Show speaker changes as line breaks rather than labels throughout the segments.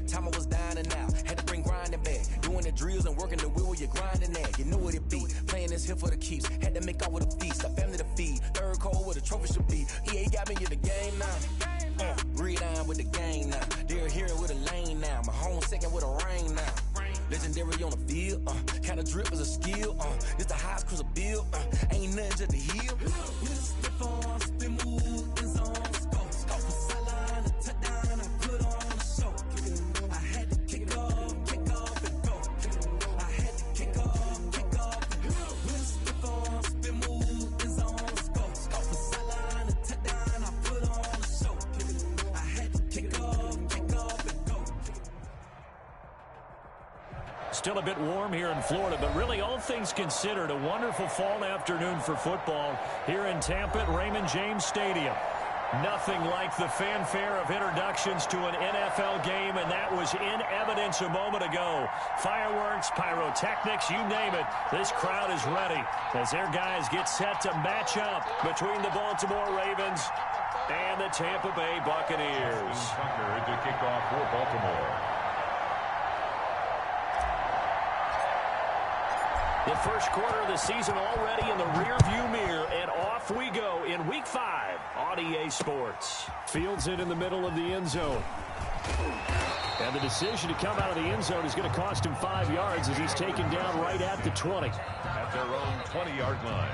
Time I was down and out, had to bring grinding back. Doing the drills and working the wheel where you're grinding at. You know what it be, playing this here for the keeps. Had to make out with a feast, a family to feed. Third cold where the trophy should be. EA got me in the game now. Read on with the game now. They're here with a lane now. My home second with a rain now. Legendary on the field, kinda drip is a skill, it's the highest cruiser bill, ain't nothing just the hill. Step on, spin move, in zone, scope from sideline to touchdown, I put on a show. I had to kick off and go. I had to kick off and go. Step on, spin move, in zone, scope from sideline to touchdown, I put on a show. I had to kick off and go.
Still a bit warm here in Florida, but really all things considered, a wonderful fall afternoon for football here in Tampa at Raymond James Stadium. Nothing like the fanfare of introductions to an NFL game, and that was in evidence a moment ago. Fireworks, pyrotechnics, you name it. This crowd is ready as their guys get set to match up between the Baltimore Ravens and the Tampa Bay Buccaneers.
To kick off for Baltimore.
The first quarter of the season already in the rearview mirror, and off we go in Week 5 on EA Sports. Fields it in the middle of the end zone. And the decision to come out of the end zone is going to cost him 5 yards as he's taken down right at the 20.
At their own 20-yard line.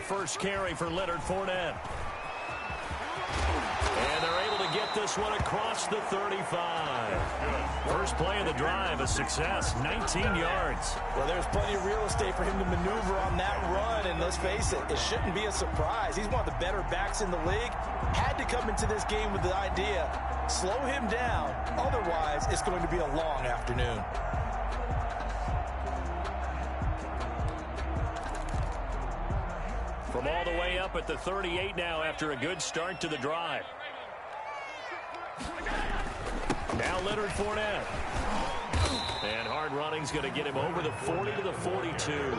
First carry for Leonard Fournette. And they're able to get this one across the 35. First play of the drive, a success, 19 yards.
Well, there's plenty of real estate for him to maneuver on that run, and let's face it, it shouldn't be a surprise. He's one of the better backs in the league. Had to come into this game with the idea, slow him down, otherwise it's going to be a long afternoon.
From all the way up at the 38 now after a good start to the drive. Now Leonard Fournette. And hard running's going to get him over the 40 to the 42.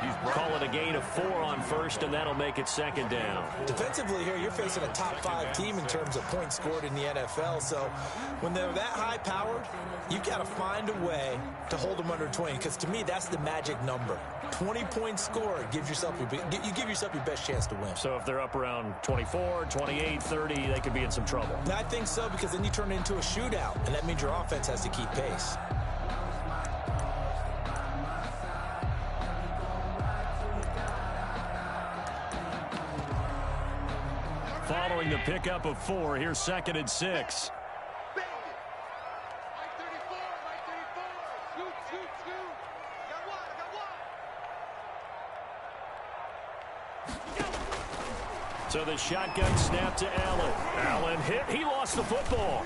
He's calling a gain of 4 on first, and that'll make it second down.
Defensively here, you're facing a top-5 team in terms of points scored in the NFL. So when they're that high-powered, you've got to find a way to hold them under 20. Because to me, that's the magic number. 20 points scored, you give yourself your best chance to win.
So if they're up around 24, 28, 30, they could be in some trouble.
And I think so, because then you turn it into a shootout, and that means your offense has to keep pace.
Following the pickup of 4, here's 2nd and 6. So the shotgun snap to Allen. Allen hit. He lost the football.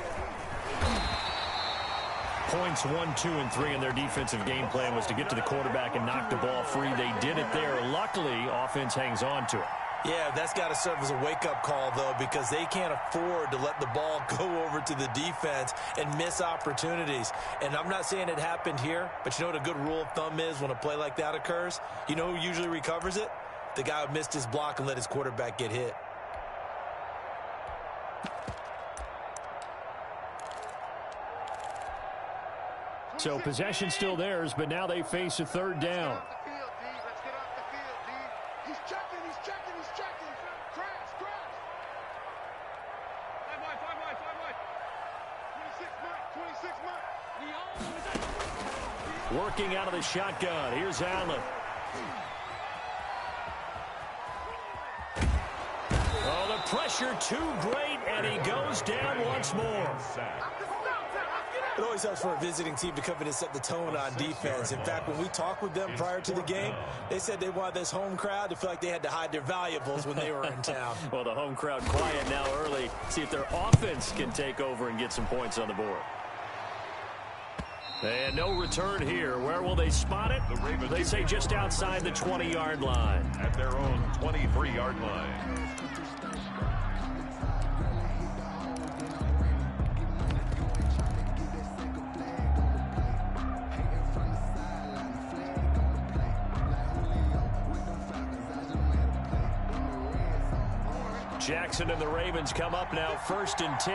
Points 1, 2, and 3 in their defensive game plan was to get to the quarterback and knock the ball free. They did it there. Luckily, offense hangs on to it.
Yeah, that's got to serve as a wake-up call, though, because they can't afford to let the ball go over to the defense and miss opportunities. And I'm not saying it happened here, but you know what a good rule of thumb is when a play like that occurs? You know who usually recovers it? The guy who missed his block and let his quarterback get hit.
So possession still theirs, but now they face a 3rd down. Working out of the shotgun. Here's Allen. Oh, the pressure too great, and he goes down once more.
It always helps for a visiting team to come in and set the tone on defense. In fact, when we talked with them prior to the game, they said they wanted this home crowd to feel like they had to hide their valuables when they were in town.
Well, the home crowd quiet now early. See if their offense can take over and get some points on the board. And no return here. Where will they spot it? They say just outside the 20-yard line.
At their own 23-yard line.
Jackson and the Ravens come up now 1st and 10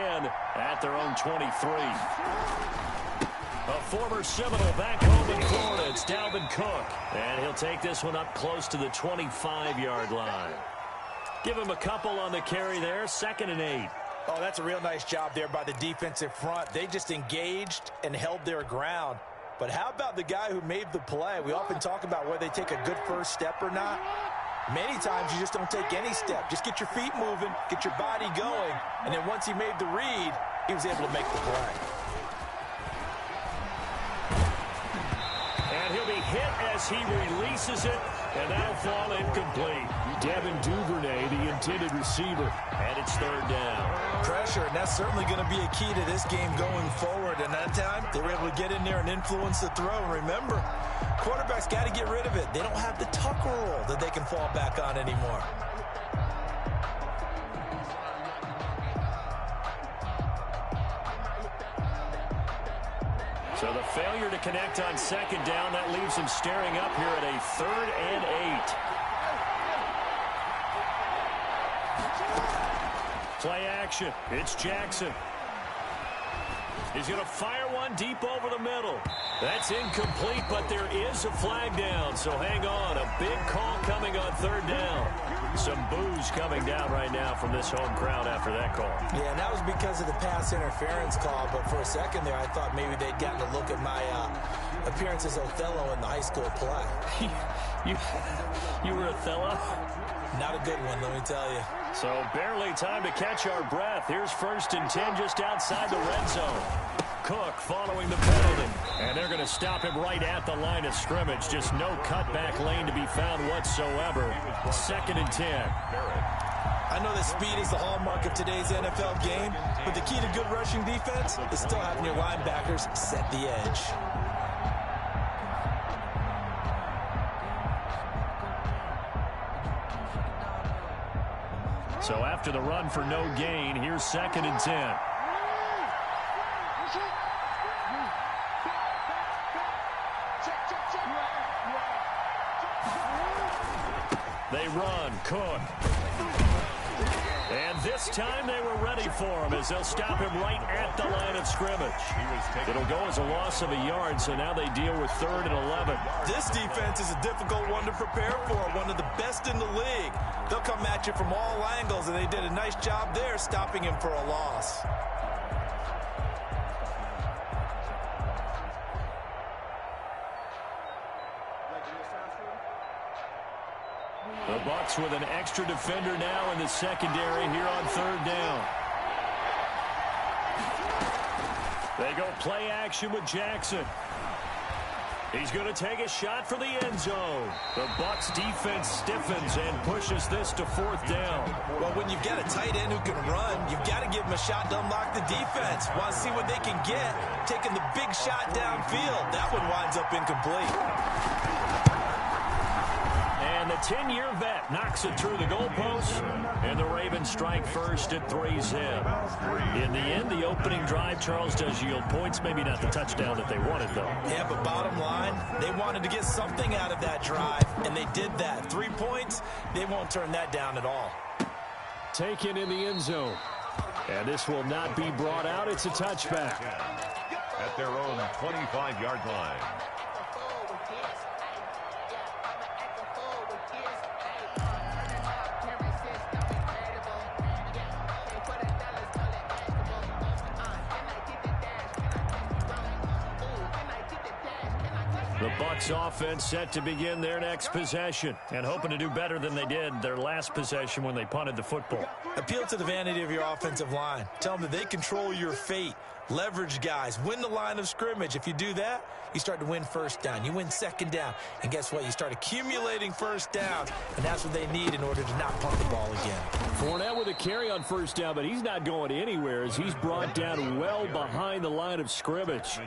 at their own 23. A former Seminole back home in Florida. It's Dalvin Cook. And he'll take this one up close to the 25-yard line. Give him a couple on the carry there. 2nd and 8.
Oh, that's a real nice job there by the defensive front. They just engaged and held their ground. But how about the guy who made the play? We often talk about whether they take a good first step or not. Many times you just don't take any step. Just get your feet moving, get your body going, and then once he made the read, he was able to make the play.
And he'll be hit as he releases it, and that'll fall incomplete. Devin Duvernay, the intended receiver, and it's 3rd down.
Pressure, and that's certainly going to be a key to this game going forward. And that time, they were able to get in there and influence the throw. And remember, quarterbacks got to get rid of it. They don't have the tuck rule that they can fall back on anymore.
So the failure to connect on 2nd down, that leaves him staring up here at a 3rd and 8. Play action. It's Jackson. He's going to fire one deep over the middle. That's incomplete, but there is a flag down, so hang on. A big call coming on 3rd down. Some boos coming down right now from this home crowd after that call.
Yeah, and that was because of the pass interference call, but for a second there I thought maybe they'd gotten a look at my appearance as Othello in the high school play.
You were Othello?
Not a good one, let me tell you.
So barely time to catch our breath. Here's 1st and 10 just outside the red zone. Cook following the penalty. And they're going to stop him right at the line of scrimmage. Just no cutback lane to be found whatsoever. 2nd and 10.
I know that speed is the hallmark of today's NFL game, but the key to good rushing defense is still having your linebackers set the edge.
So after the run for no gain, here's 2nd and 10. They run. Cook. And this time they were ready for him as they'll stop him right at the line of scrimmage. It'll go as a loss of a yard, so now they deal with 3rd and 11.
This defense is a difficult one to prepare for, one of the best in the league. They'll come at you from all angles, and they did a nice job there stopping him for a loss.
The Bucs with an extra defender now in the secondary here on 3rd down. They go play action with Jackson. He's going to take a shot for the end zone. The Bucs defense stiffens and pushes this to 4th down.
Well, when you've got a tight end who can run, you've got to give him a shot to unlock the defense. Want to see what they can get. Taking the big shot downfield. That one winds up incomplete.
And the 10-year vet knocks it through the goalpost, and the Ravens strike first at 3-zip. In the end, the opening drive, Charles, does yield points. Maybe not the touchdown that they wanted, though.
Yeah, but bottom line, they wanted to get something out of that drive, and they did that. 3 points, they won't turn that down at all.
Taken in the end zone. And this will not be brought out. It's a touchback.
At their own 25-yard line.
The Bucs offense set to begin their next possession and hoping to do better than they did their last possession when they punted the football.
Appeal to the vanity of your offensive line. Tell them that they control your fate. leverage guys, win the line of scrimmage. If you do that, you start to win first down. You win second down. And guess what? You start accumulating first downs, and that's what they need in order to not punt the ball again.
Fournette with a carry on first down, but he's not going anywhere as he's brought down well behind the line of scrimmage.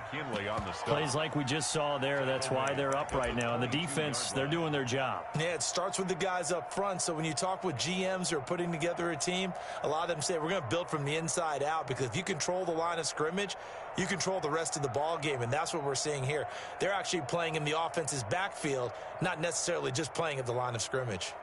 Plays like we just saw there. That's why they're up right now. And the defense, they're doing their job.
Yeah, it starts with the guys up front. So when you talk with GMs who are putting together a team, a lot of them say we're going to build from the inside out, because if you control the line of scrimmage, you control the rest of the ball game, and that's what we're seeing here. They're actually playing in the offense's backfield, not necessarily just playing at the line of scrimmage.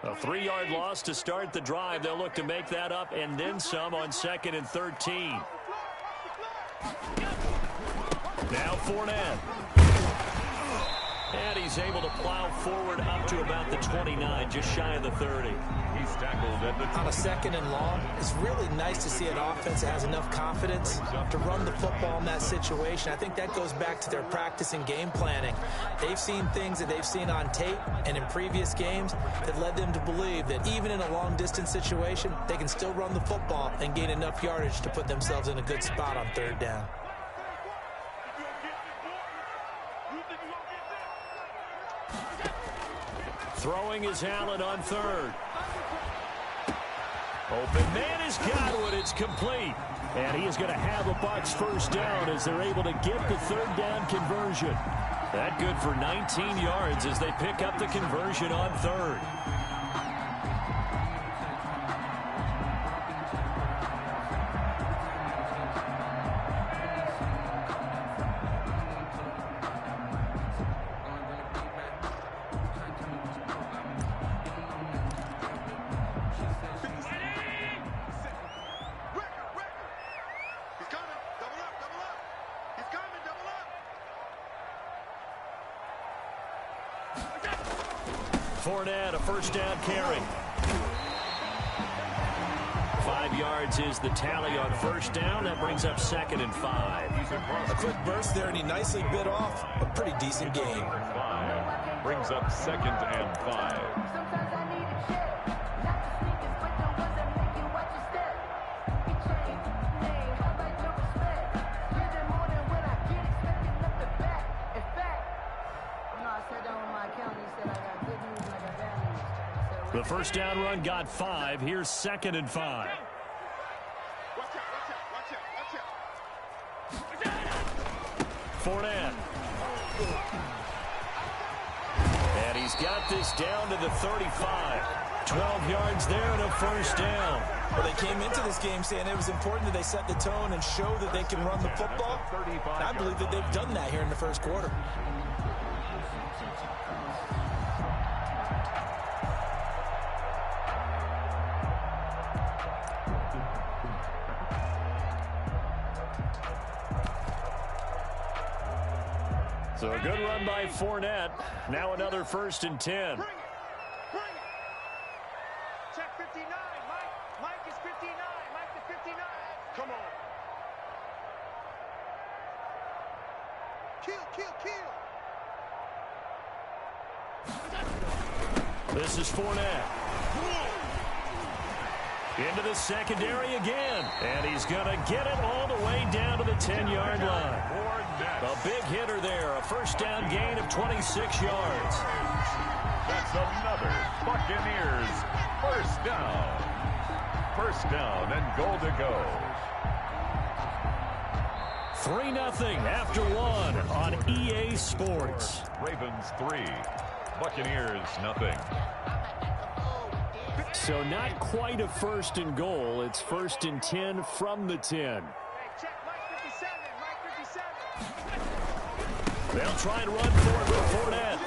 A 3-yard loss to start the drive. They'll look to make that up and then some on 2nd and 13. Now Fournette. And he's able to plow forward up to about the 29, just shy of the 30.
He's tackled at the
on a 2nd and long. It's really nice to see an offense that has enough confidence to run the football in that situation. I think that goes back to their practice and game planning. They've seen things that they've seen on tape and in previous games that led them to believe that even in a long-distance situation, they can still run the football and gain enough yardage to put themselves in a good spot on 3rd down.
Throwing is Allen on 3rd. Open man has got it. It's complete. And he is going to have a Bucs first down as they're able to get the 3rd down conversion. That good for 19 yards as they pick up the conversion on 3rd. Fournette, a first down carry. 5 yards is the tally on first down. That brings up 2nd and 5.
A quick burst there, and he nicely bit off a pretty decent game.
5 brings up 2nd and 5.
The first down run got 5. Here's 2nd and 5. Fournette. And he's got this down to the 35. 12 yards there and a first down.
Well, they came into this game saying it was important that they set the tone and show that they can run the football. I believe that they've done that here in the first quarter.
So a good run by Fournette. Now another 1st and 10.
Bring it. Check 59. Mike is 59. Mike to 59. Come on. Kill.
This is Fournette. Into the secondary again. And he's going to get it all the way down to the 10-yard line. A big hitter there. A first down gain of 26 yards.
That's another Buccaneers first down. First down and goal to go.
3-0 after 1 on EA Sports.
Ravens 3, Buccaneers 0.
So not quite a 1st and goal. It's 1st and 10 from the 10. They'll try and run for it with Fournette.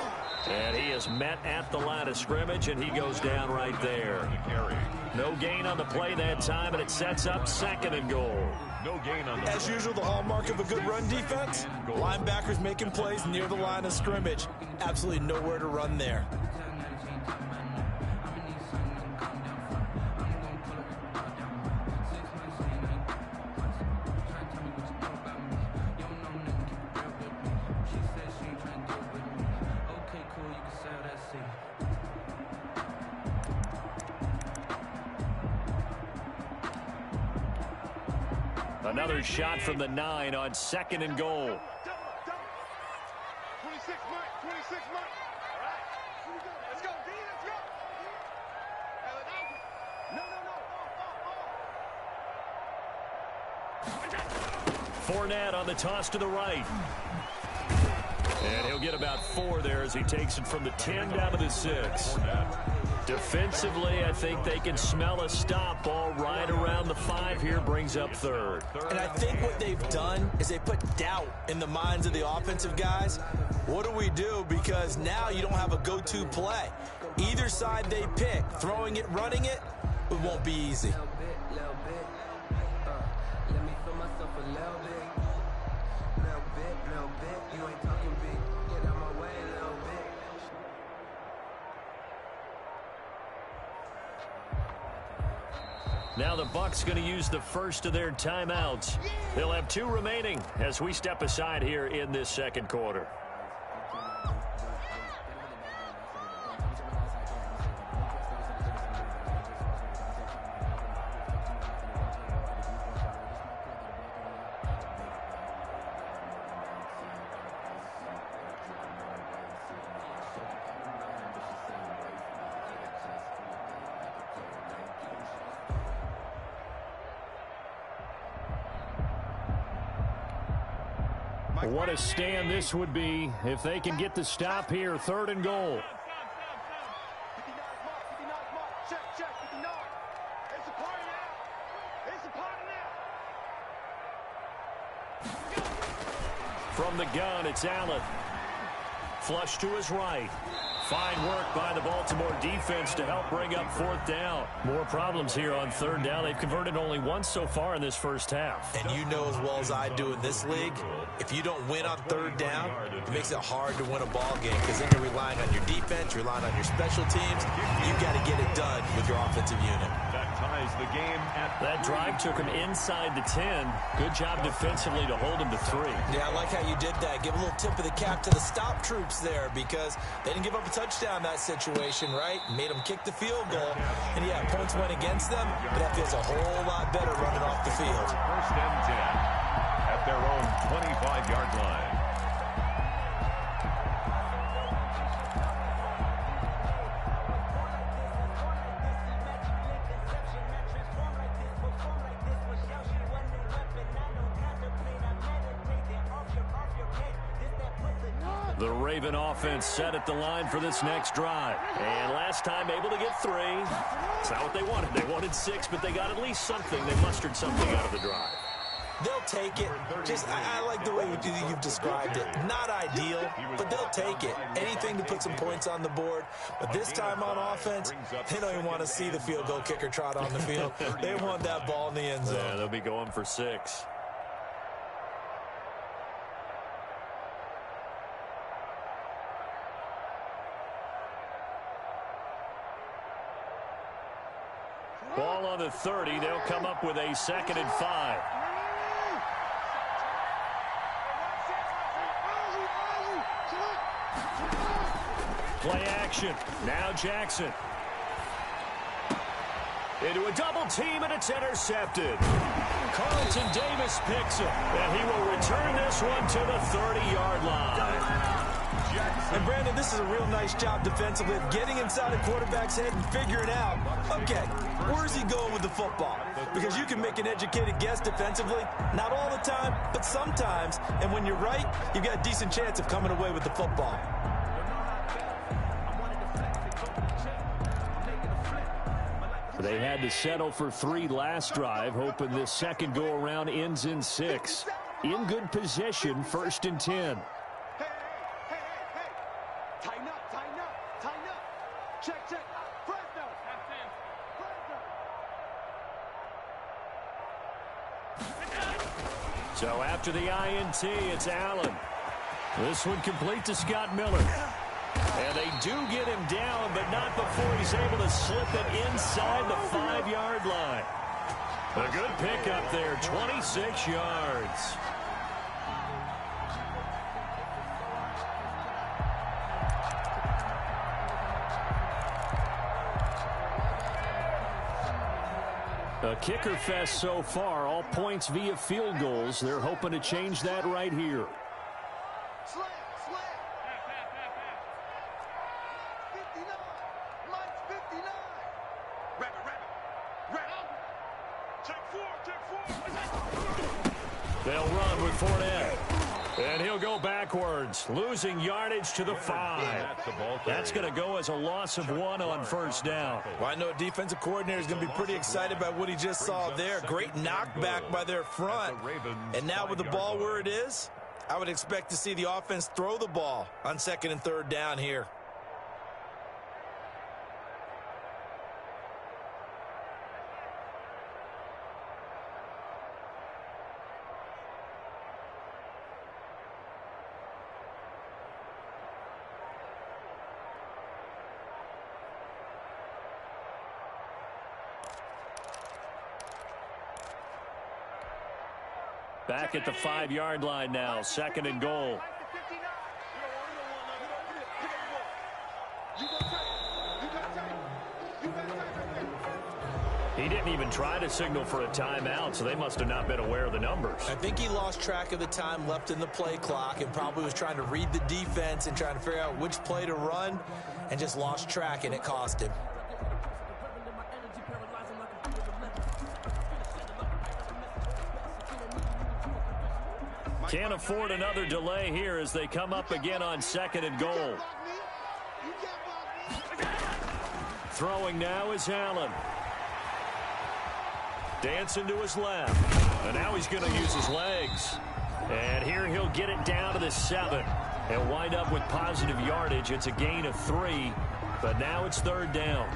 And he is met at the line of scrimmage, and he goes down right there. No gain on the play that time, and it sets up 2nd and goal.
No gain on the
As usual, the hallmark of a good run defense, linebackers making plays near the line of scrimmage. Absolutely nowhere to run there.
Another shot from the 9 on 2nd and goal.
26 Mike. 26 Mike. All right. Let's go, D. Let's go. No.
Fournette on the toss to the right. And he'll get about 4 there as he takes it from the 10 down to the 6. Defensively, I think they can smell a stop ball right around the 5 here, brings up 3rd.
And I think what they've done is they put doubt in the minds of the offensive guys. What do we do? Because now you don't have a go-to play. Either side they pick, throwing it, running it, it won't be easy.
Now the Bucs going to use the first of their timeouts. They'll have 2 remaining as we step aside here in this 2nd quarter. What a stand this would be if they can get the stop here. 3rd and goal.
59 mark. Check. 59. It's a party now. It's a party now.
From the gun, it's Allen. Flush to his right. Fine work by the Baltimore defense to help bring up 4th down. More problems here on 3rd down. They've converted only once so far in this first half.
And you know as well as I do in this league, if you don't win on 3rd down, it makes it hard to win a ball game because then you're relying on your defense, you're relying on your special teams. You've got to get it done with your offensive unit.
That ties the game at
That drive took him inside the 10. Good job defensively to hold him to 3.
Yeah, I like how you did that. Give a little tip of the cap to the stop troops there because they didn't give up a touchdown that situation, right? Made them kick the field goal. And, yeah, points went against them, but that feels a whole lot better running off the field.
1st and 10 at their own 25-yard line.
The Raven offense set at the line for this next drive. And last time able to get 3. It's not what they wanted. They wanted 6, but they got at least something. They mustered something out of the drive.
They'll take it. I like the way you've described it. Not ideal, but they'll take it. Anything to put some points on the board. But this time on offense, they don't even want to see the field goal kicker trot on the field. They want that ball in the end zone.
Yeah, they'll be going for 6. Ball on the 30. They'll come up with a 2nd and 5. Play action. Now Jackson. Into a double team, and it's intercepted. Carlton Davis picks it, and he will return this one to the 30-yard line.
And, Brandon, this is a real nice job defensively of getting inside a quarterback's head and figuring out, okay, where's he going with the football? Because you can make an educated guess defensively, not all the time, but sometimes. And when you're right, you've got a decent chance of coming away with the football.
They had to settle for 3 last drive, hoping this second go-around ends in 6. In good position, 1st and 10.
Tighten up. Check. Fresno.
So after the INT, it's Allen. This one complete to Scott Miller. And they do get him down, but not before he's able to slip it inside the 5-yard line. A good pickup there, 26 yards. A kicker fest so far, all points via field goals. They're hoping to change that right here.
Slam, slam. 59. Mike's 59. Rabbit, rabbit. Rabbit. Take 4.
They'll run with Fournette. And he'll go backwards, losing yardage to the 5. That's going to go as a loss of 1 on first down.
Well, I know a defensive coordinator is going to be pretty excited about what he just saw there. Great knockback by their front. And now with the ball where it is, I would expect to see the offense throw the ball on 2nd and 3rd down here.
Back at the 5-yard line now, 2nd and goal. He didn't even try to signal for a timeout, so they must have not been aware of the numbers.
I think he lost track of the time left in the play clock and probably was trying to read the defense and trying to figure out which play to run and just lost track, and it cost him.
Can't afford another delay here as they come up again on 2nd and goal. Throwing now is Allen. Dancing to his left. And now he's going to use his legs. And here he'll get it down to the 7. He'll wind up with positive yardage. It's a gain of 3, but now it's 3rd down.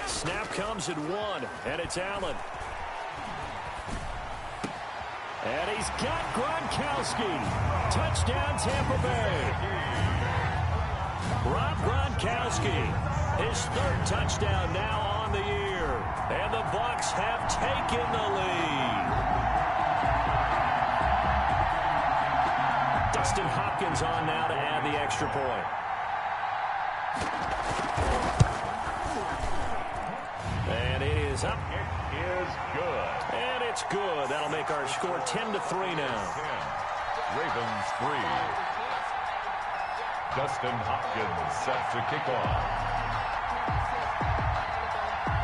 Snap comes at 1, and it's Allen. And he's got Gronkowski. Touchdown, Tampa Bay. Rob Gronkowski, his 3rd touchdown now on the year. And the Bucs have taken the lead. Dustin Hopkins on now to add the extra point. And it is up.
It is good.
And it's good. That'll make our score 10-3 now.
10. Ravens 3. Dustin Hopkins set to kick off.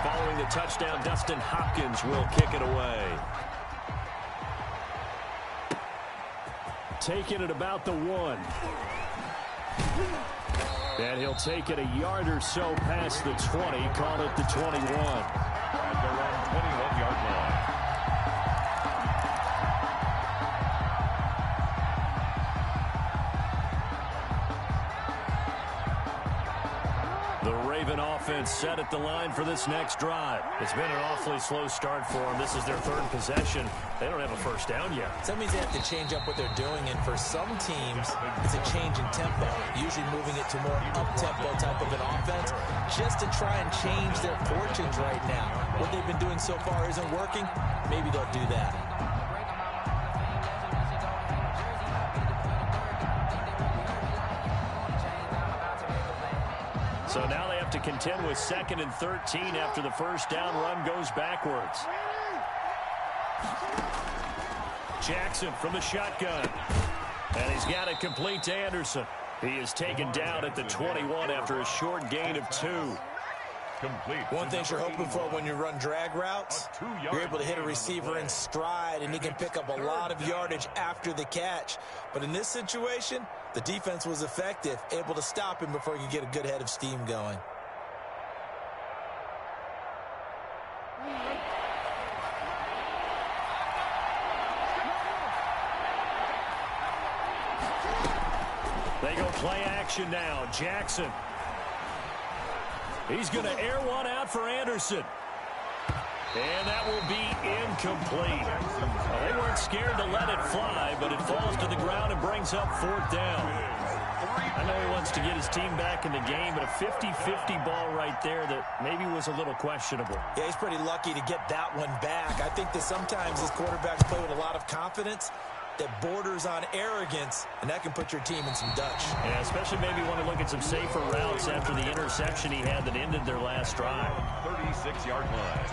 Following the touchdown, Dustin Hopkins will kick it away. Taking it about the 1. And he'll take it a yard or so past the 20, call it the 21.
At their own 21-yard line.
The Raven offense set at the line for this next drive. It's been an awfully slow start for them. This is their 3rd possession. They don't have a first down yet.
So that means they have to change up what they're doing, and for some teams, it's a change in tempo, usually moving it to more up-tempo type of an offense, just to try and change their fortunes right now. What they've been doing so far isn't working. Maybe they'll do that.
So now they have to contend with 2nd and 13 after the first down run goes backwards. Jackson from the shotgun. And he's got it complete to Anderson. He is taken down at the 21 after a short gain of 2.
Complete.
One thing you're hoping for when you run drag routes, you're able to hit a receiver in stride, and he can pick up a lot of yardage after the catch. But in this situation, the defense was effective, able to stop him before he could get a good head of steam going.
They go play action now. Jackson. He's going to air one out for Anderson. And that will be incomplete. Well, they weren't scared to let it fly, but it falls to the ground and brings up 4th down. I know he wants to get his team back in the game, but a 50-50 ball right there that maybe was a little questionable.
Yeah, he's pretty lucky to get that one back. I think that sometimes these quarterbacks play with a lot of confidence that borders on arrogance, and that can put your team in some Dutch.
Yeah, especially maybe want to look at some safer routes after the interception he had that ended their last drive.
36-yard line.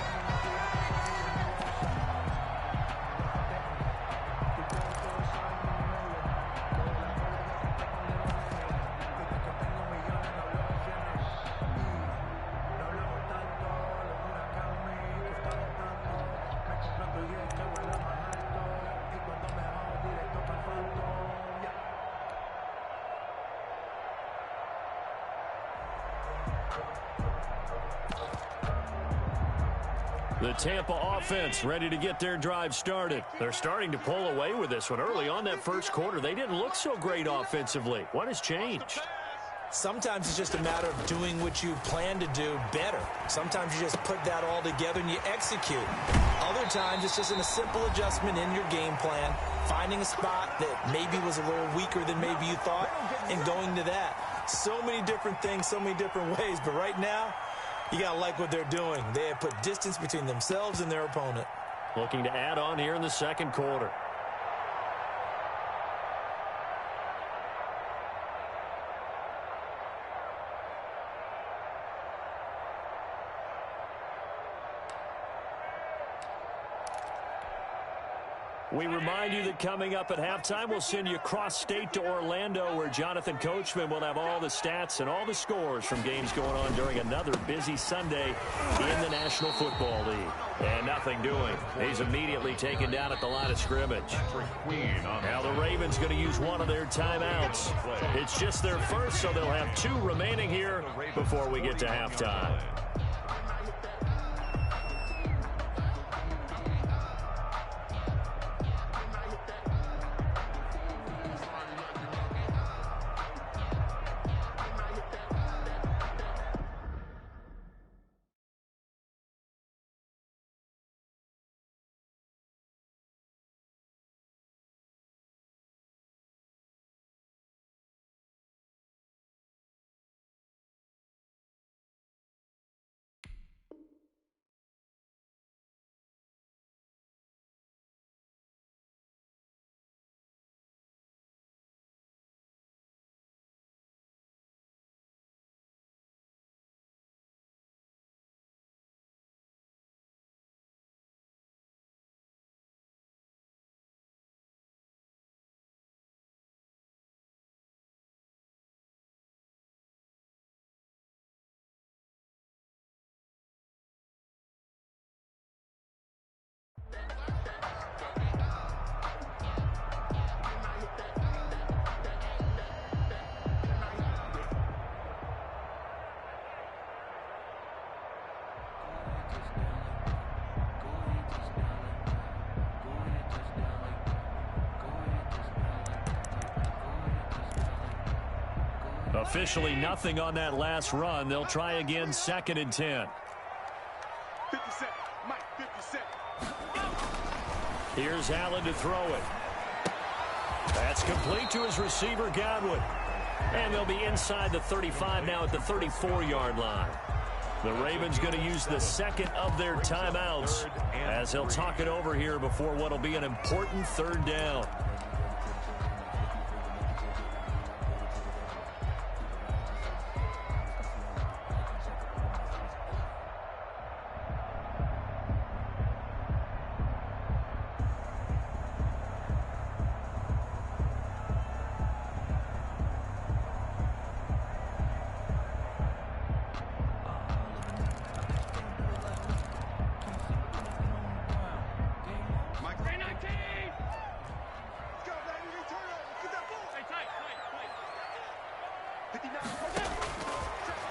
The Tampa offense ready to get their drive started. They're starting to pull away with this one. Early on that first quarter, they didn't look so great offensively. What has changed?
Sometimes it's just a matter of doing what you plan to do better. Sometimes you just put that all together and you execute. Other times it's just a simple adjustment in your game plan, finding a spot that maybe was a little weaker than maybe you thought, and going to that. So many different things, so many different ways, but right now, you got to like what they're doing. They have put distance between themselves and their opponent.
Looking to add on here in the second quarter. We remind you that coming up at halftime, we'll send you cross-state to Orlando, where Jonathan Coachman will have all the stats and all the scores from games going on during another busy Sunday in the National Football League. And nothing doing. He's immediately taken down at the line of scrimmage. Now the Ravens going to use one of their timeouts. It's just their first, so they'll have 2 remaining here before we get to halftime. Officially nothing on that last run. They'll try again, 2nd and 10.
50 seconds. Mike, 50 seconds.
Here's Allen to throw it. That's complete to his receiver, Godwin. And they'll be inside the 35 now at the 34-yard line. The Ravens going to use the second of their timeouts as they'll talk it over here before what will be an important 3rd down.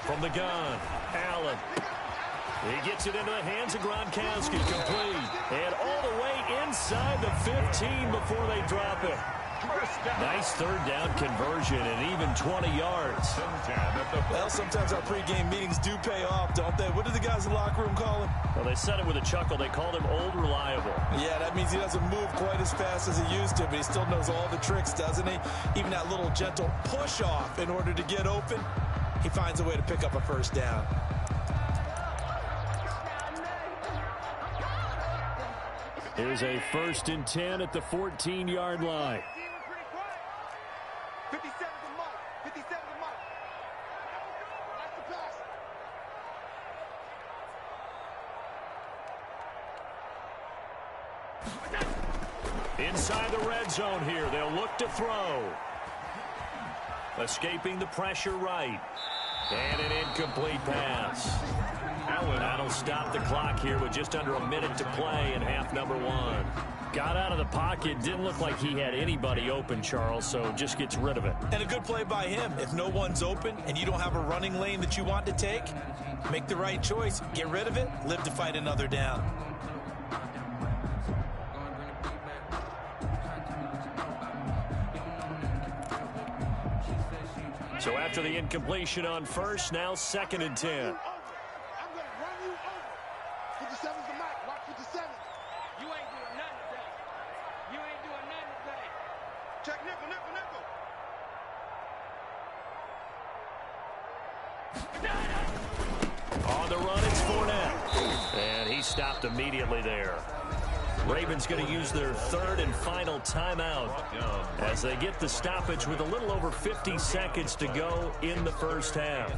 From the gun, Allen. He gets it into the hands of Gronkowski, complete. And all the way inside the 15 before they drop it. Nice third down conversion and even 20 yards.
Well, sometimes our pregame meetings do pay off, don't they? What do the guys in the locker room call him?
Well, they said it with a chuckle. They called him Old Reliable.
Yeah, that means he doesn't move quite as fast as he used to, but he still knows all the tricks, doesn't he? Even that little gentle push-off in order to get open, he finds a way to pick up a first down.
Here's a 1st and 10 at the 14-yard line.
57 to mark. 57 to mark. That's the pass.
Inside the red zone here. They'll look to throw. Escaping the pressure right. And an incomplete pass. That'll stop the clock here with just under a minute to play in half number 1. Got out of the pocket. Didn't look like he had anybody open, Charles, so just gets rid of it.
And a good play by him. If no one's open and you don't have a running lane that you want to take, make the right choice. Get rid of it. Live to fight another down.
So after the incompletion on first, now 2nd and 10.
I'm going to run you over. 57's the mark. Watch 57. You ain't doing nothing today. You ain't doing nothing today. Check nickel, nickel, nickel.
On the run, it's Fournette. And he stopped immediately there. Ravens going to use their 3rd and final timeout as they get the stoppage with a little over 50 seconds to go in the first half.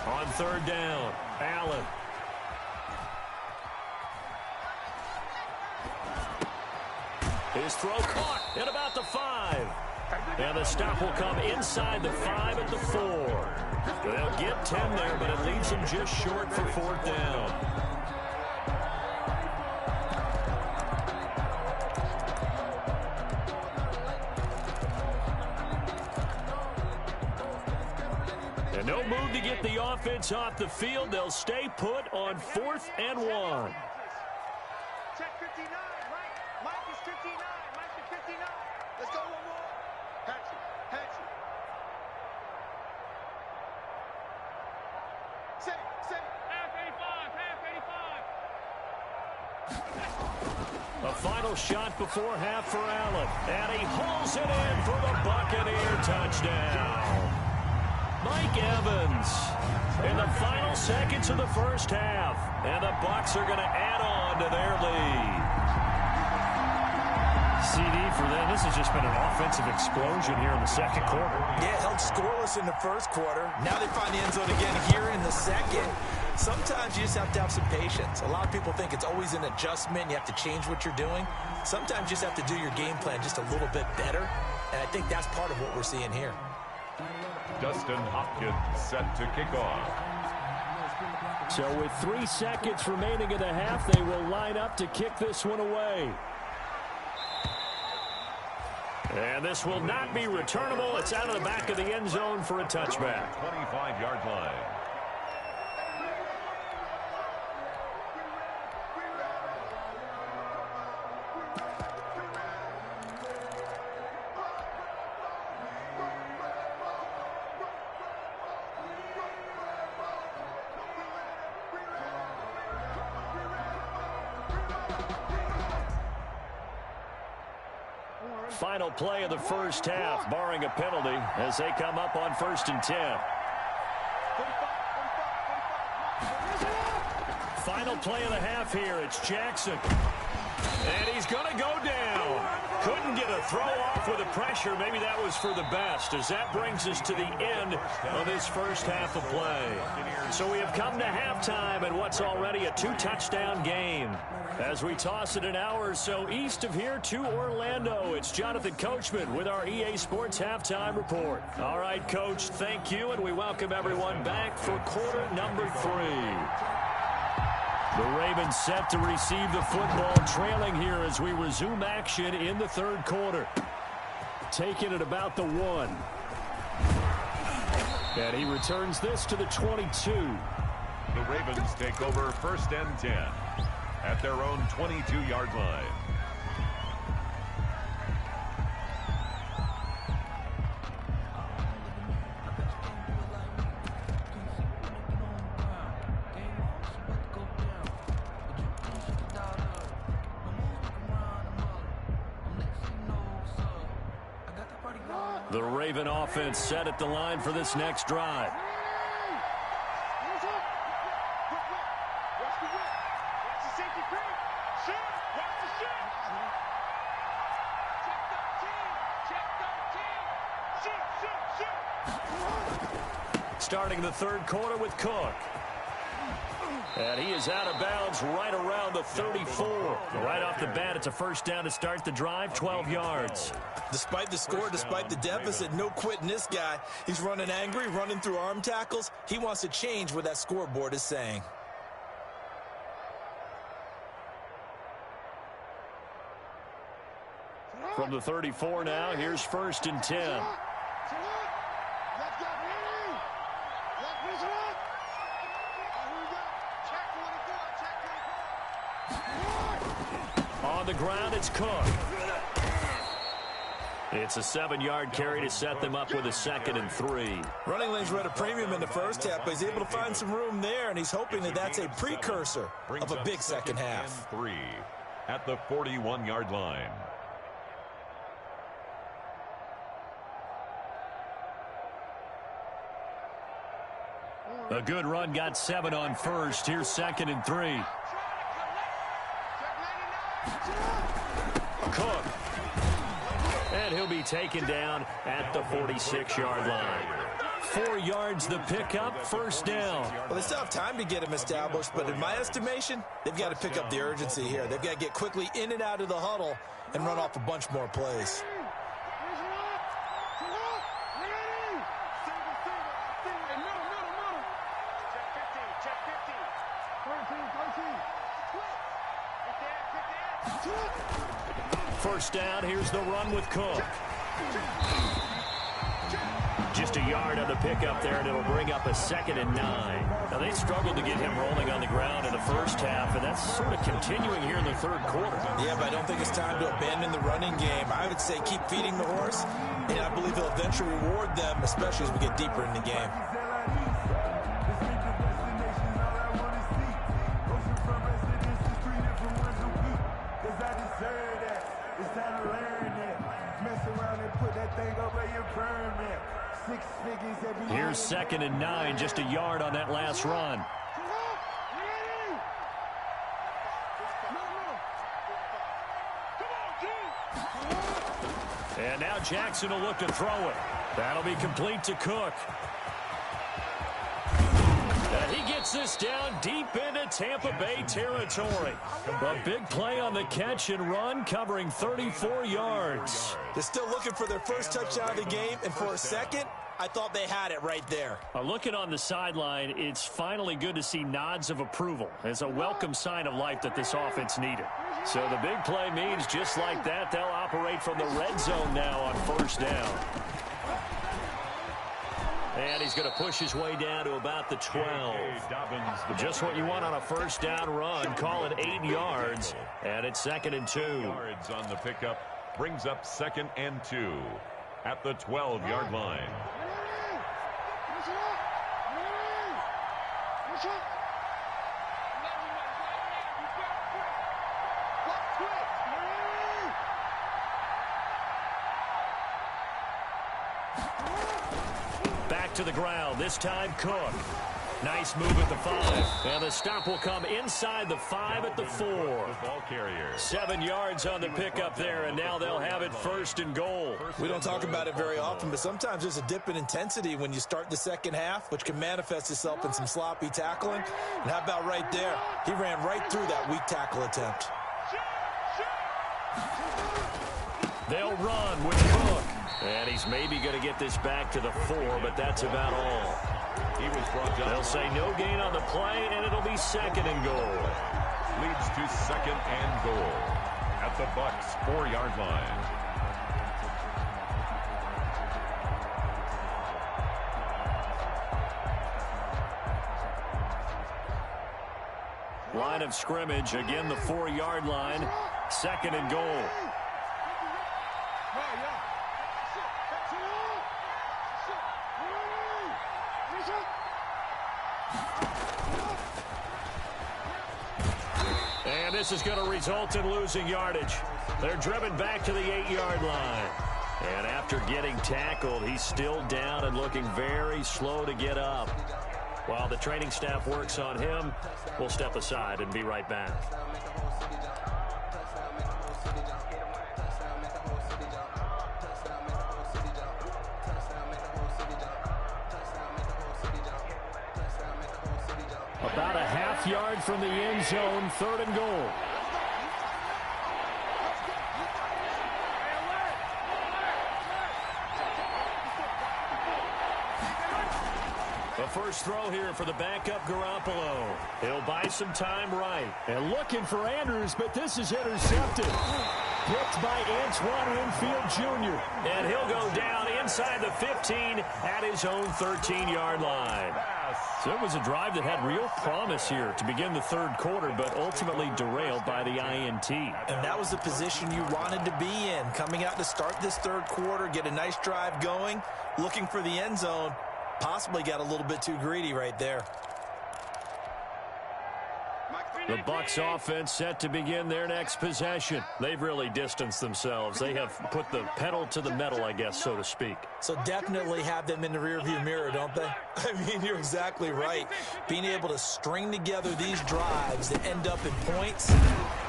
On 3rd down, Allen. His throw caught at about the 5. And the stop will come inside the 5 at the 4. They'll get 10 there, but it leaves them just short for 4th down. And no move to get the offense off the field. They'll stay put on 4th and 1.
Check 59, right? Mike is 59. Mike is 59. Let's go one more. Hatchet, hatchet. Say. Half 85, half 85.
A final shot before half for Allen. And he hauls it in for the Buccaneer touchdown. Mike Evans in the final seconds of the first half. And the Bucs are going to add on to their lead. CD for them. This has just been an offensive explosion here in the second quarter.
Yeah, held scoreless in the first quarter. Now they find the end zone again here in the second. Sometimes you just have to have some patience. A lot of people think it's always an adjustment. You have to change what you're doing. Sometimes you just have to do your game plan just a little bit better. And I think that's part of what we're seeing here.
Dustin Hopkins set to kick off.
So with 3 seconds remaining in the half, they will line up to kick this one away. And this will not be returnable. It's out of the back of the end zone for a touchback.
25-yard line.
Final play of the first half, barring a penalty, as they come up on 1st and 10. Final play of the half here. It's Jackson. And he's going to go down. Couldn't get a throw off with the pressure. Maybe that was for the best, as that brings us to the end of this first half of play. So we have come to halftime in what's already a 2-touchdown game. As we toss it an hour or so east of here to Orlando, it's Jonathan Coachman with our EA Sports Halftime Report. All right, Coach, thank you, and we welcome everyone back for quarter number 3. The Ravens set to receive the football, trailing here as we resume action in the third quarter. Taking it about the 1. And he returns this to the 22.
The Ravens take over 1st and 10 at their own 22-yard line.
The Raven offense set at the line for this next drive. Starting the third quarter with Cook. And he is out of bounds right around the 34. Right off the bat, it's a first down to start the drive, 12 yards.
Despite the score, despite the deficit, no quitting this guy. He's running angry, running through arm tackles. He wants to change what that scoreboard is saying.
From the 34 now, here's 1st and 10. On the ground, it's Cook. It's a 7-yard carry to set them up with a 2nd and 3.
Running lanes were at a premium in the first half, but he's able to find some room there, and he's hoping that that's a precursor of a big second half.
3 at the 41-yard line.
A good run got 7 on first. Here's 2nd and 3. Cook. And he'll be taken down at the 46-yard line. 4 yards the pickup, first down.
Well, they still have time to get him established, but in my estimation, they've got to pick up the urgency here. They've got to get quickly in and out of the huddle and run off a bunch more plays.
First down, here's the run with Cook. Just a yard on the pickup there, and it'll bring up a 2nd and 9. Now, they struggled to get him rolling on the ground in the first half, and that's sort of continuing here in the third quarter.
Yeah, but I don't think it's time to abandon the running game. I would say keep feeding the horse, and I believe he'll eventually reward them, especially as we get deeper in the game.
Here's 2nd and 9, just a yard on that last run. And now Jackson will look to throw it. That'll be complete to Cook. And he gets this down deep into Tampa Bay territory. A big play on the catch and run, covering 34 yards.
They're still looking for their first touchdown of the game, and for a second, I thought they had it right there.
Looking on the sideline, it's finally good to see nods of approval. It's a welcome sign of life that this offense needed. So the big play means just like that, they'll operate from the red zone now on first down. And he's going to push his way down to about the 12. Just what you want on a first down run. Call it 8 yards. And it's 2nd and 2.
Yards on the pickup brings up 2nd and 2 at the 12-yard line.
Back to the ground. This time Cook. Nice move at the 5. And the stop will come inside the 5 at the 4.
Ball carrier.
7 yards on the pickup there, and now they'll have it 1st and goal.
We don't talk about it very often, but sometimes there's a dip in intensity when you start the second half, which can manifest itself in some sloppy tackling. And how about right there? He ran right through that weak tackle attempt.
They'll run with Cook. And he's maybe going to get this back to the 4, but that's about all.
He was brought down.
They'll say no gain on the play, and it'll be 2nd and goal.
Leads to 2nd and goal at the Bucs 4-yard line.
Line of scrimmage, again the 4-yard line, 2nd and goal. And this is going to result in losing yardage. They're driven back to the 8-yard line. And after getting tackled, he's still down and looking very slow to get up. While the training staff works on him, we'll step aside and be right back. About a half-yard from the end zone, 3rd and goal. The first throw here for the backup Garoppolo. He'll buy some time right. And looking for Andrews, but this is intercepted. Picked by Antoine Winfield Jr. And he'll go down inside the 15 at his own 13-yard line. So it was a drive that had real promise here to begin the 3rd quarter, but ultimately derailed by the INT.
And that was the position you wanted to be in. Coming out to start this 3rd quarter, get a nice drive going, looking for the end zone. Possibly got a little bit too greedy right there.
The Bucs offense set to begin their next possession. They've really distanced themselves. They have put the pedal to the metal, I guess, so to speak.
So definitely have them in the rearview mirror, don't they? I mean, you're exactly right. Being able to string together these drives that end up in points,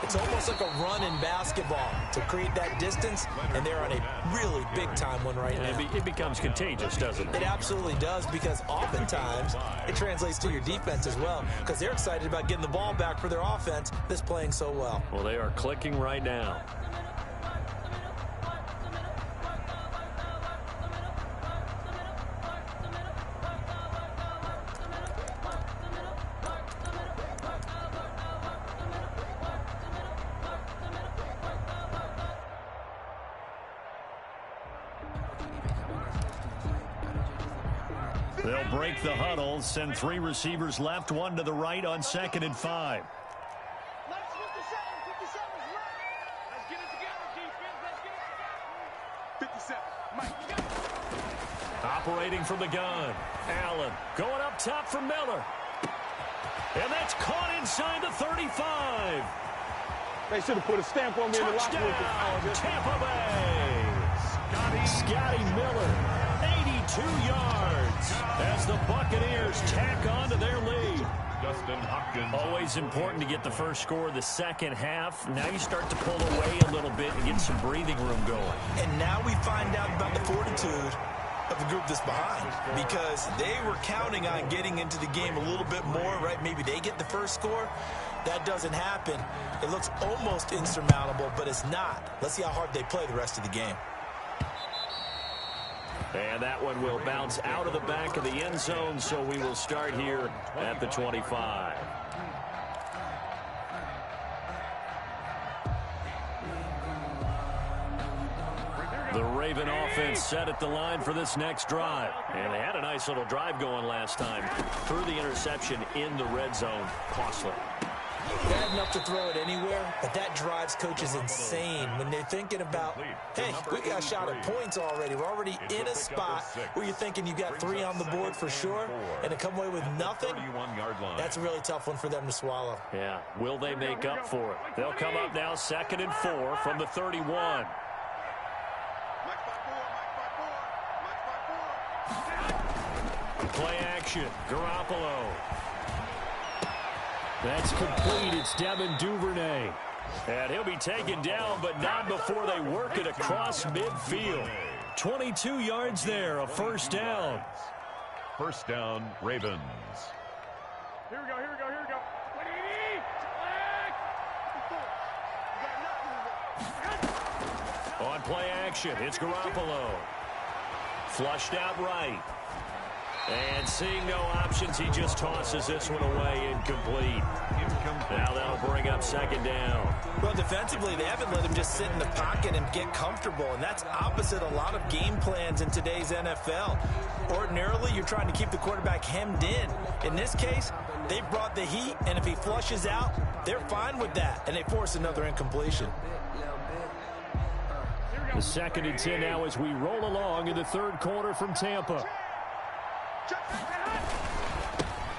it's almost like a run in basketball to create that distance, and they're on a really big-time one right now.
It becomes contagious, doesn't it?
It absolutely does, because oftentimes it translates to your defense as well, because they're excited about getting the ball back for their offense that's playing so well.
Well, they are clicking right now. They'll break the huddle, send 3 receivers left, 1 to the right on 2nd and 5. Operating from the gun. Allen going up top for Miller. And that's caught inside the 35.
They should have put a stamp on me in the locker room.
Touchdown, Tampa Bay. Scotty Miller, 82 yards as the Buccaneers tack on to their lead.
Justin Hopkins.
Always important to get the first score of the second half. Now you start to pull away a little bit and get some breathing room going.
And now we find out about the fortitude of the group that's behind, because they were counting on getting into the game a little bit more, right? Maybe they get the first score. That doesn't happen. It looks almost insurmountable, but it's not. Let's see how hard they play the rest of the game.
And that one will bounce out of the back of the end zone, so we will start here at the 25. The Raven offense set at the line for this next drive. And they had a nice little drive going last time. Threw the interception in the red zone. Costly.
Bad enough to throw it anywhere, but that drives coaches insane when they're thinking about, hey, we got a shot at points already. We're already in a spot where you're thinking you got 3 on the board for sure, and to come away with nothing, that's a really tough one for them to swallow.
Yeah, will they make up for it? They'll come up now 2nd and 4 from the 31. Play action. Garoppolo. That's complete. It's Devin Duvernay. And he'll be taken down, but not before they work it across midfield. 22 yards there, a first down.
First down, Ravens.
Here we go.
On play action, it's Garoppolo. Flushed out right. And seeing no options, he just tosses this one away, incomplete. Now that'll bring up second down.
Well, defensively, they haven't let him just sit in the pocket and get comfortable, and that's opposite a lot of game plans in today's NFL. Ordinarily, you're trying to keep the quarterback hemmed in. In this case, they brought the heat, and if he flushes out, they're fine with that, and they force another incompletion.
The 2nd and 10 now as we roll along in the third quarter from Tampa.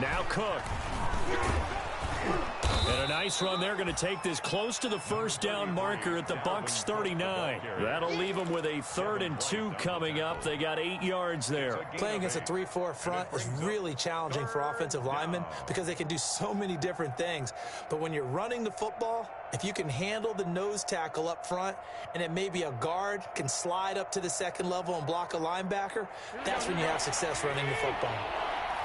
Now Cook. And a nice run. They're going to take this close to the first down marker at the Bucs 39. That'll leave them with a 3rd and 2 coming up. They got 8 yards there.
Playing against a 3-4 front is really challenging for offensive linemen because they can do so many different things. But when you're running the football, if you can handle the nose tackle up front and then maybe a guard can slide up to the second level and block a linebacker, that's when you have success running the football.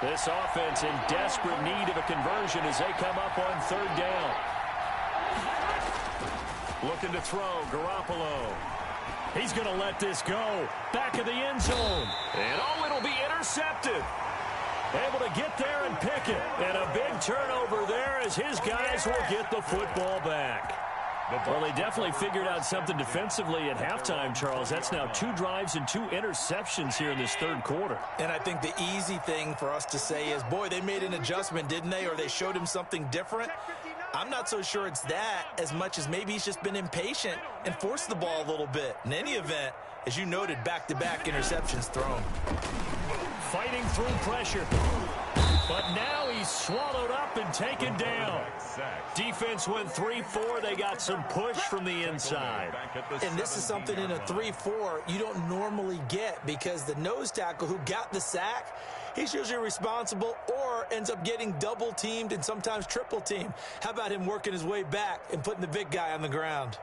This offense in desperate need of a conversion as they come up on 3rd down. Looking to throw, Garoppolo. He's going to let this go. Back of the end zone. And it'll be intercepted. Able to get there and pick it. And a big turnover there as his guys will get the football back. Well, they definitely figured out something defensively at halftime, Charles. That's now 2 drives and 2 interceptions here in this third quarter.
And I think the easy thing for us to say is, boy, they made an adjustment, didn't they? Or they showed him something different. I'm not so sure it's that as much as maybe he's just been impatient and forced the ball a little bit. In any event, as you noted, back-to-back interceptions thrown.
Fighting through pressure. But now he's swallowed up and taken down. Defense went 3-4. They got some push from the inside.
And this is something in a 3-4 you don't normally get because the nose tackle who got the sack, he's usually responsible or ends up getting double-teamed and sometimes triple-teamed. How about him working his way back and putting the big guy on the ground?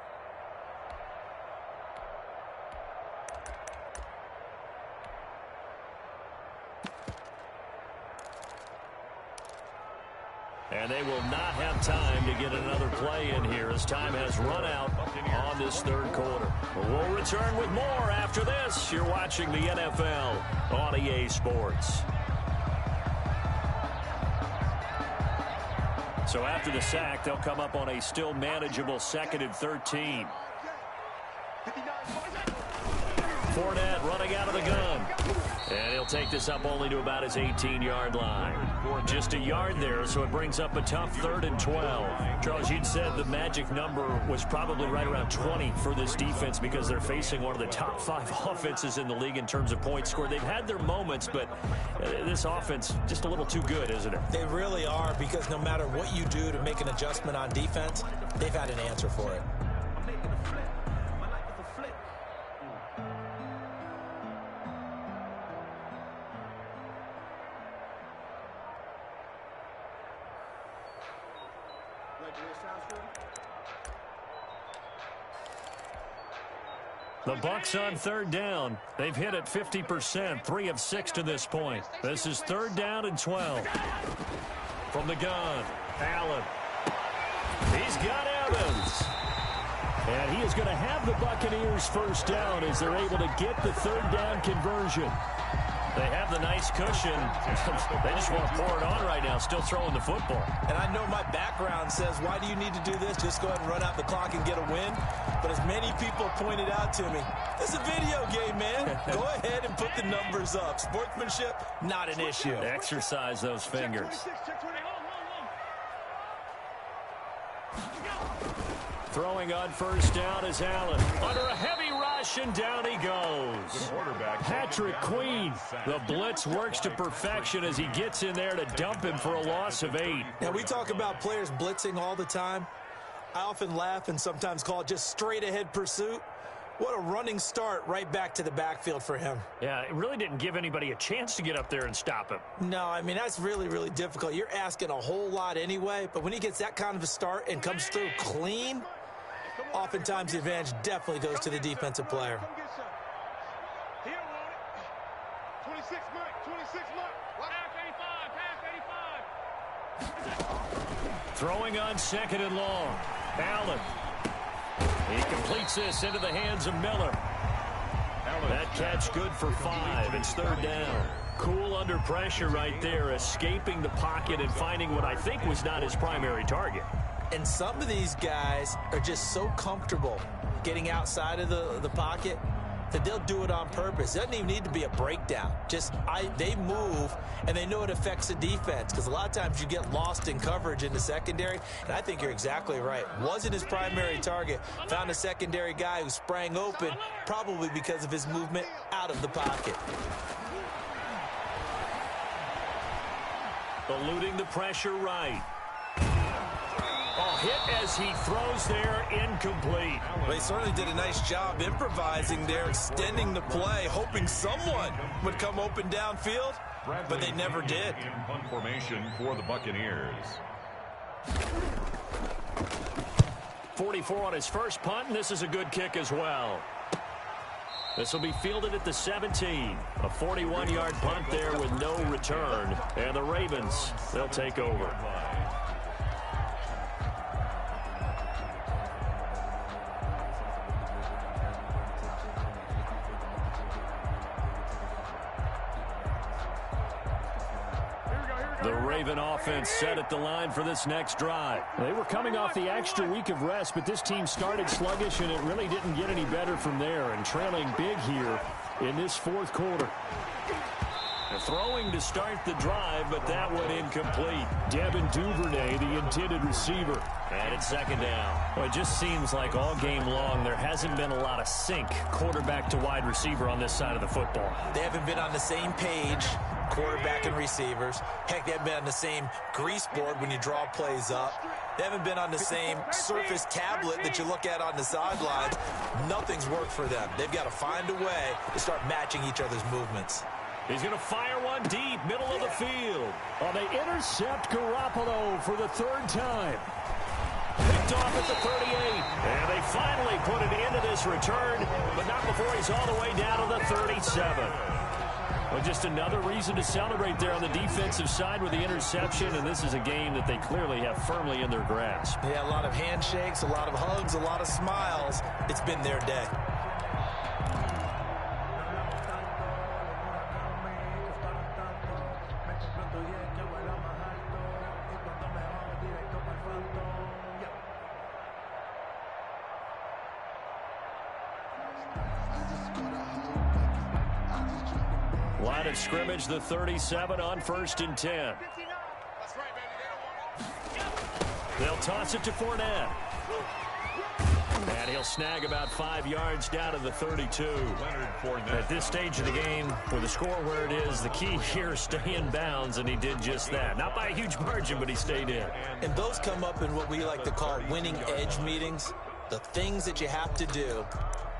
And they will not have time to get another play in here as time has run out on this third quarter. We'll return with more after this. You're watching the NFL on EA Sports. So after the sack, they'll come up on a still manageable 2nd and 13. Fournette running out of the gun. And he'll take this up only to about his 18-yard line. Just a yard there, so it brings up a tough 3rd and 12. Charles, you'd said the magic number was probably right around 20 for this defense because they're facing one of the top 5 offenses in the league in terms of points scored. They've had their moments, but this offense just a little too good, isn't it?
They really are because no matter what you do to make an adjustment on defense, they've had an answer for it.
The Bucs on 3rd down. They've hit it 50%, 3 of 6 to this point. This is 3rd down and 12. From the gun, Allen. He's got Evans. And he is going to have the Buccaneers first down as they're able to get the 3rd down conversion. They have the nice cushion. They just want to pour it on right now, still throwing the football.
And I know my background says, why do you need to do this? Just go ahead and run out the clock and get a win. But as many people pointed out to me, it's a video game, man. Go ahead and put the numbers up. Sportsmanship, not an issue.
Exercise those fingers. Throwing on first down is Allen. Under a heavy rush, and down he goes. Patrick Queen. The blitz works to perfection as he gets in there to dump him for a loss of 8.
Now, we talk about players blitzing all the time. I often laugh and sometimes call it just straight-ahead pursuit. What a running start right back to the backfield for him.
Yeah, it really didn't give anybody a chance to get up there and stop him.
No, I mean, that's really, really difficult. You're asking a whole lot anyway, but when he gets that kind of a start and comes through clean, oftentimes the advantage definitely goes to the defensive player.
He don't want it. 26 Mike, 26 Mike. Pass 85.
Throwing on second and long. Allen. He completes this into the hands of Miller. That catch good for 5. It's third down. Cool under pressure right there, escaping the pocket and finding what I think was not his primary target.
And some of these guys are just so comfortable getting outside of the pocket that they'll do it on purpose. It doesn't even need to be a breakdown. They move, and they know it affects the defense, because a lot of times you get lost in coverage in the secondary, and I think you're exactly right. Wasn't his primary target. Found a secondary guy who sprang open, probably because of his movement out of the pocket.
Eluding the pressure right. Hit as he throws there, incomplete.
Well, he certainly did a nice job improvising there, extending the play, hoping someone would come open downfield, but they never did.
In punt formation for the Buccaneers.
44 on his first punt, and this is a good kick as well. This will be fielded at the 17. A 41-yard punt there with no return. And the Ravens, they'll take over. The Raven offense set at the line for this next drive. They were coming off the extra week of rest, but this team started sluggish, and it really didn't get any better from there, and trailing big here in this fourth quarter. Throwing to start the drive, but that went incomplete. Devin Duvernay, the intended receiver. And it's second down. Well, it just seems like all game long there hasn't been a lot of sync quarterback to wide receiver on this side of the football.
They haven't been on the same page, quarterback and receivers. Heck, they haven't been on the same grease board when you draw plays up. They haven't been on the same surface tablet that you look at on the sidelines. Nothing's worked for them. They've got to find a way to start matching each other's movements.
He's going to fire one deep, middle of the field. Oh, they intercept Garoppolo for the third time. Picked off at the 38. And they finally put it into this return, but not before he's all the way down to the 37. Well, just another reason to celebrate there on the defensive side with the interception, and this is a game that they clearly have firmly in their grasp.
Yeah, a lot of handshakes, a lot of hugs, a lot of smiles. It's been their day.
Line of scrimmage, the 37 on 1st and 10. They'll toss it to Fournette. And he'll snag about 5 yards down to the 32. At this stage of the game, with the score where it is, the key here is stay in bounds, and he did just that. Not by a huge margin, but he stayed in.
And those come up in what we like to call winning edge meetings. The things that you have to do.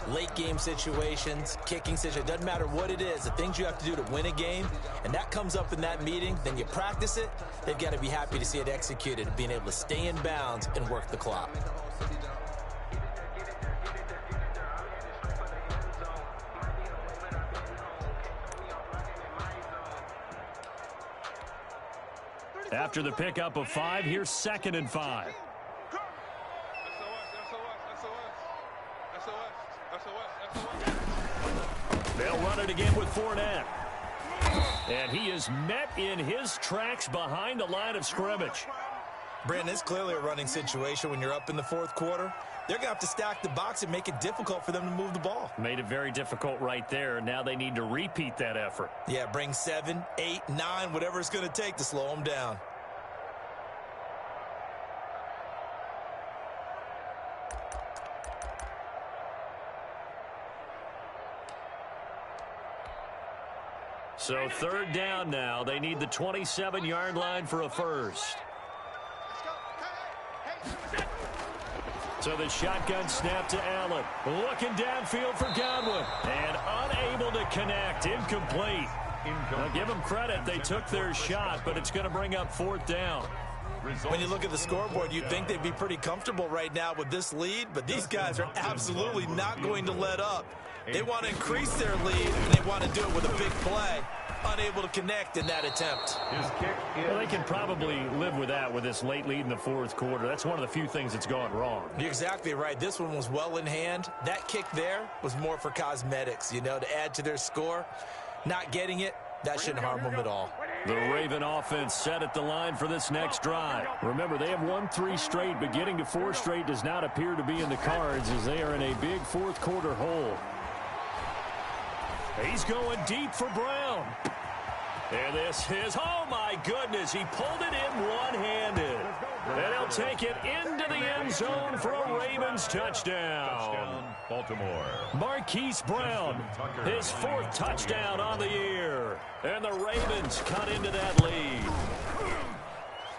Late game situations, kicking situations, doesn't matter what it is, the things you have to do to win a game, and that comes up in that meeting, then you practice it, they've got to be happy to see it executed, being able to stay in bounds and work the clock.
After the pickup of 5, here's 2nd and 5. They'll run it again with Fournette. And he is met in his tracks behind the line of scrimmage.
Brandon, it's clearly a running situation when you're up in the fourth quarter. They're going to have to stack the box and make it difficult for them to move the ball.
Made it very difficult right there. Now they need to repeat that effort.
Yeah, bring 7, 8, 9, whatever it's going to take to slow them down.
So 3rd down now. They need the 27-yard line for a first. So the shotgun snap to Allen. Looking downfield for Godwin. And unable to connect. Incomplete. Now give them credit. They took their shot, but it's going to bring up 4th down.
When you look at the scoreboard, you'd think they'd be pretty comfortable right now with this lead, but these guys are absolutely not going to let up. They want to increase their lead, and they want to do it with a big play. Unable to connect in that attempt.
Well, they can probably live with that with this late lead in the 4th quarter. That's one of the few things that's gone wrong.
You're exactly right. This one was well in hand. That kick there was more for cosmetics, you know, to add to their score. Not getting it, that shouldn't harm them at all.
The Raven offense set at the line for this next drive. Remember, they have won 3 straight, but getting to 4 straight does not appear to be in the cards as they are in a big 4th quarter hole. He's going deep for Brown. And this is, oh my goodness, he pulled it in one-handed. And he'll take it into the end zone for a Ravens touchdown.
Baltimore.
Marquise Brown, his 4th touchdown on the year. And the Ravens cut into that lead.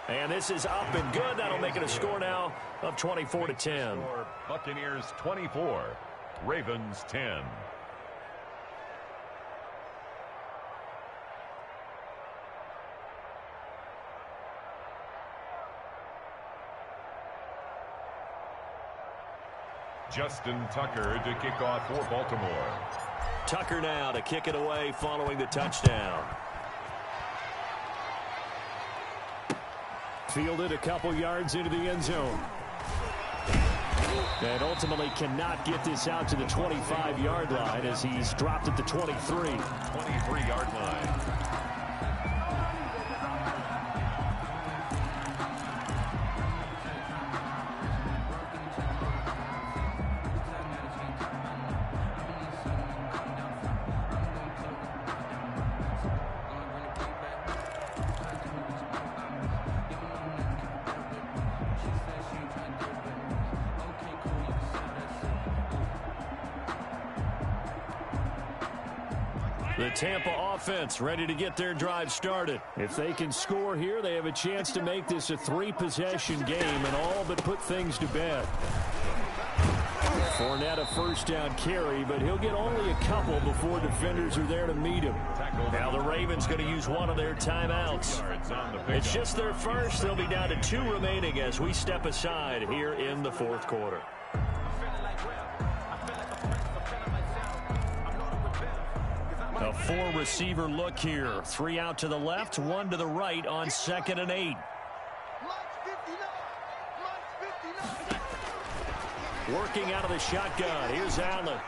And this is up and good. That'll make it a score now of 24-10.
Buccaneers 24, Ravens 10. Justin Tucker to kick off for Baltimore.
Tucker now to kick it away following the touchdown. Fielded a couple yards into the end zone. And ultimately cannot get this out to the 25-yard line as he's dropped at the 23.
23-yard line.
The Tampa offense ready to get their drive started. If they can score here, they have a chance to make this a 3-possession game and all but put things to bed. Fournette a 1st down carry, but he'll get only a couple before defenders are there to meet him. Now the Ravens going to use one of their timeouts. It's just their first. They'll be down to 2 remaining as we step aside here in the 4th quarter. A 4-receiver look here. 3 out to the left, 1 to the right on 2nd and 8. Working out of the shotgun. Here's Allen.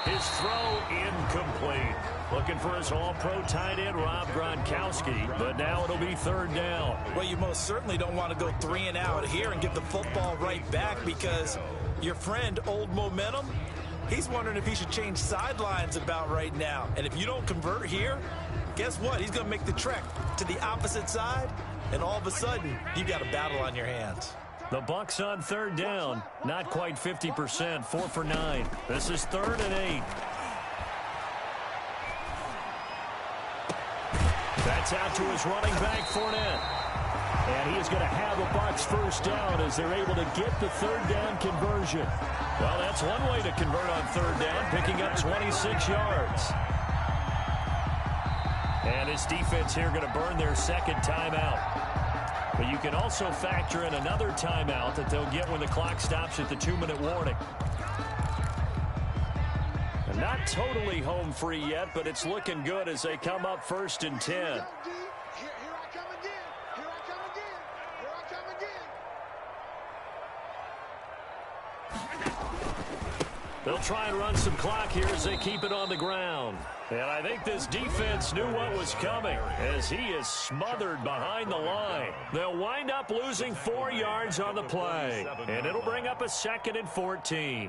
His throw incomplete. Looking for his all-pro tight end, Rob Gronkowski. But now it'll be 3rd down.
Well, you most certainly don't want to go 3 and out here and get the football right back because your friend, Old Momentum, he's wondering if he should change sidelines about right now. And if you don't convert here, guess what? He's going to make the trek to the opposite side, and all of a sudden, you got a battle on your hands.
The Bucs on 3rd down. Not quite 50%. 4 for 9. This is 3rd and 8. That's out to his running back, Fournette. And he is going to have a Bucs 1st down as they're able to get the 3rd down conversion. Well, that's one way to convert on 3rd down, picking up 26 yards. And his defense here going to burn their 2nd timeout. But you can also factor in another timeout that they'll get when the clock stops at the 2-minute warning. And not totally home free yet, but it's looking good as they come up 1st and 10. They'll try and run some clock here as they keep it on the ground. And I think this defense knew what was coming as he is smothered behind the line. They'll wind up losing 4 yards on the play. And it'll bring up a 2nd and 14.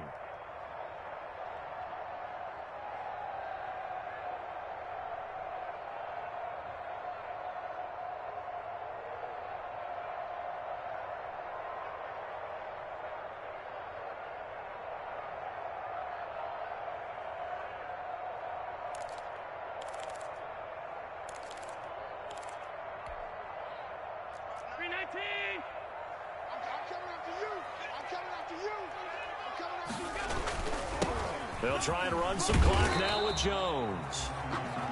They'll try and run some clock now with Jones.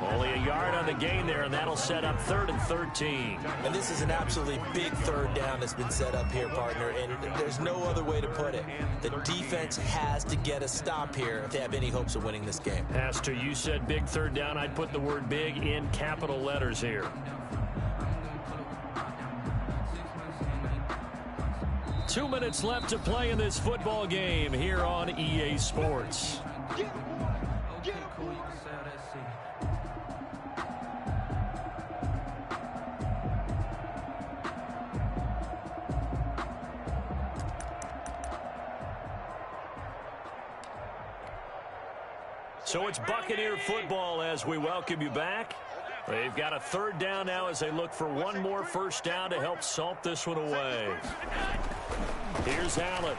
Only a yard on the gain there, and that'll set up 3rd and 13.
And this is an absolutely big 3rd down that's been set up here, partner, and there's no other way to put it. The defense has to get a stop here if they have any hopes of winning this game.
Pastor, you said big 3rd down. I'd put the word big in capital letters here. 2 minutes left to play in this football game here on EA Sports. So it's Buccaneer football as we welcome you back. They've got a 3rd down now as they look for one more 1st down to help salt this one away. Here's Allen.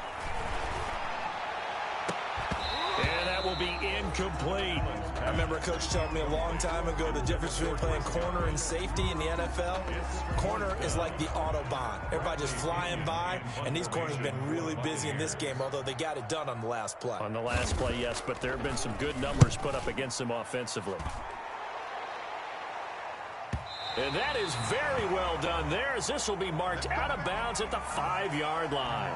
And that will be incomplete.
I remember a coach telling me a long time ago the difference between playing corner and safety in the NFL. Corner is like the Autobahn. Everybody just flying by, and these corners have been really busy in this game, although they got it done on the last play.
On the last play, yes, but there have been some good numbers put up against them offensively. And that is very well done there, as this will be marked out of bounds at the 5-yard line.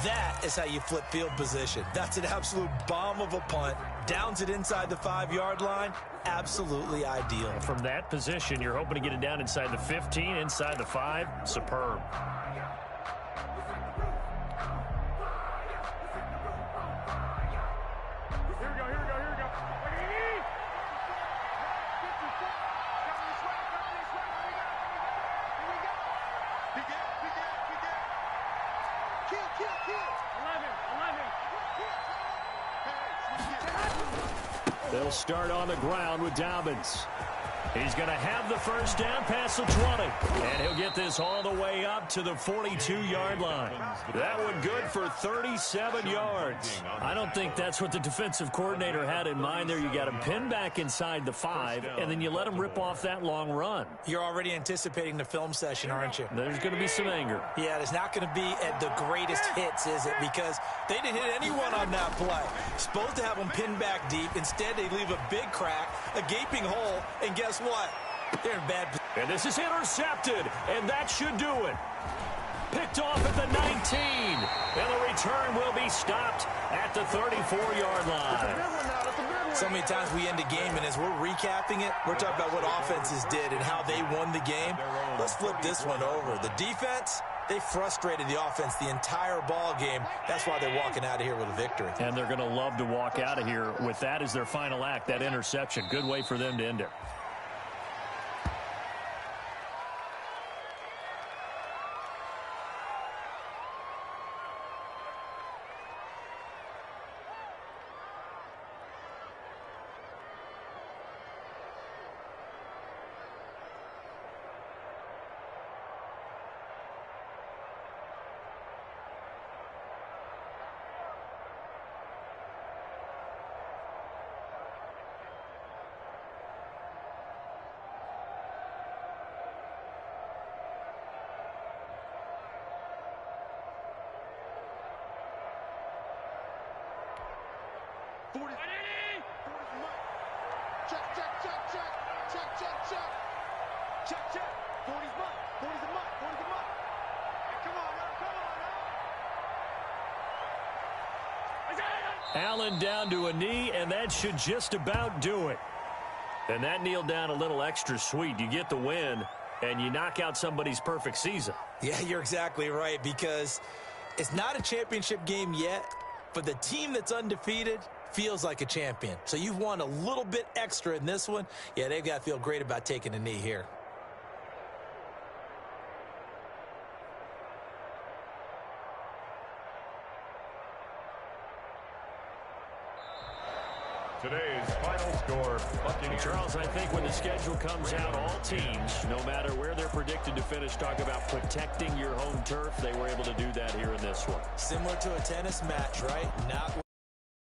That is how you flip field position. That's an absolute bomb of a punt. Downs it inside the 5-yard line. Absolutely ideal.
From that position, you're hoping to get it down inside the 15, inside the 5. Superb. They'll start on the ground with Dobbins. He's going to have the 1st down past the 20. And he'll get this all the way up to the 42-yard line. That one good for 37 yards. I don't think that's what the defensive coordinator had in mind there. You got him pinned back inside the 5, and then you let him rip off that long run.
You're already anticipating the film session, aren't you?
There's going to be some anger.
Yeah, there's not going to be at the greatest hits, is it? Because they didn't hit anyone on that play. Supposed to have them pinned back deep. Instead, they leave a big crack, a gaping hole, and guess what? They're in bad position.
And this is intercepted, and that should do it. Picked off at the 19, and the return will be stopped at the 34-yard line.
So many times we end a game, and as we're recapping it, we're talking about what offenses did and how they won the game. Let's flip this one over. The defense, they frustrated the offense the entire ball game. That's why they're walking out of here with a victory.
And they're going to love to walk out of here with that as their final act, that interception. Good way for them to end it. Allen down to a knee, and that should just about do it. And that kneeled down a little extra sweet. You get the win, and you knock out somebody's perfect season.
Yeah, you're exactly right, because it's not a championship game yet, but the team that's undefeated feels like a champion. So you've won a little bit extra in this one. Yeah, they've got to feel great about taking a knee here.
Today's final score, Buccaneers.
Charles, I think when the schedule comes out, all teams, no matter where they're predicted to finish, talk about protecting your home turf. They were able to do that here in this one.
Similar to a tennis match, right? Not